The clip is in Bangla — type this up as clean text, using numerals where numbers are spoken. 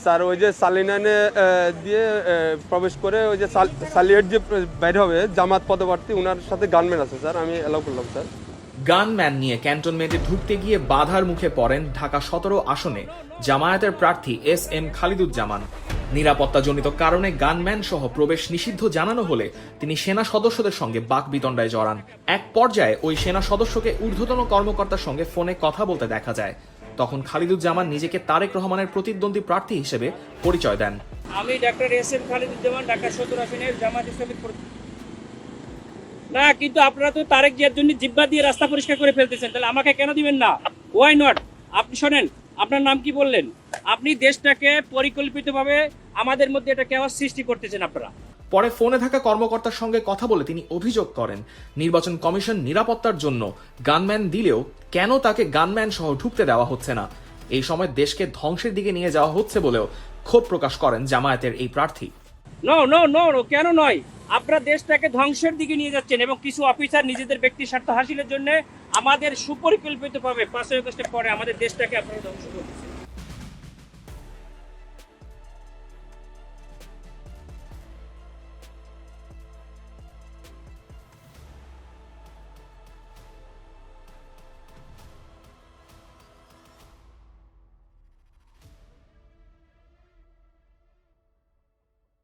স্যার ওই যে সালিনানে দিয়ে প্রবেশ করে ওই যে সালিয়েট যে বাইরে হবে জামাত পদপ্রার্থী ওনার সাথে গানম্যান আছে স্যার, আমি অ্যালাউ করলাম স্যার। গানম্যান নিয়ে ক্যান্টনমেন্টে ঢুকতে গিয়ে বাধার মুখে পড়েন ঢাকা ১৭ আসনে জামায়াতের প্রার্থী SM খালিদুজ্জামান। নিরাপত্তাজনিত কারণে গানম্যান সহ প্রবেশ নিষিদ্ধ জানানো হলে তিনি সেনা সদস্যদের সঙ্গে বাকবিতণ্ডায় জড়ান। এক পর্যায়ে ওই সেনা সদস্যকে ঊর্ধ্বতন কর্মকর্তার সঙ্গে ফোনে কথা বলতে দেখা যায়। তখন খালিদুজ্জামান নিজেকে তারেক রহমানের প্রতিদ্বন্দ্বী প্রার্থী হিসেবে পরিচয় দেন। আমি ডাক্তার SM খালিদুজ্জামান, ঢাকা ১৭ আসনের জামাত ইসলামী। না, কিন্তু আপনারা তো তারেক জিয়ার জন্য জিব্বা দিয়ে রাস্তা পরিষ্কার করে ফেলতেছেন, তাহলে আমাকে কেন দিবেন না? Why not? আপনি শোনেন, আপনার নাম কি বললেন? আপনি দেশটাকে পরিকল্পিতভাবে আমাদের মধ্যে এটা কেওয়াস সৃষ্টি করতেছেন আপনারা। পরে ফোনে থাকা কর্মকর্তার সঙ্গে কথা বলে তিনি অভিযোগ করেন নির্বাচন কমিশন নিরাপত্তার জন্য গানম্যান দিলেও কেন তাকে গানম্যান সহ ঢুকতে দেওয়া হচ্ছে না। এই সময় দেশকে ধ্বংসের দিকে নিয়ে যাওয়া হচ্ছে বলেও ক্ষোভ প্রকাশ করেন জামায়াতের এই প্রার্থী। নো নো নো নো, কেন নয়? আপনারা দেশটাকে ধ্বংসের দিকে নিয়ে যাচ্ছেন এবং কিছু অফিসার নিজেদের ব্যক্তি স্বার্থ হাসিলের জন্য আমাদের সুপরিকল্পিতভাবে ৫ই আগস্টের পরে আমাদের দেশটাকে আপনারা ধ্বংস করতেছেন।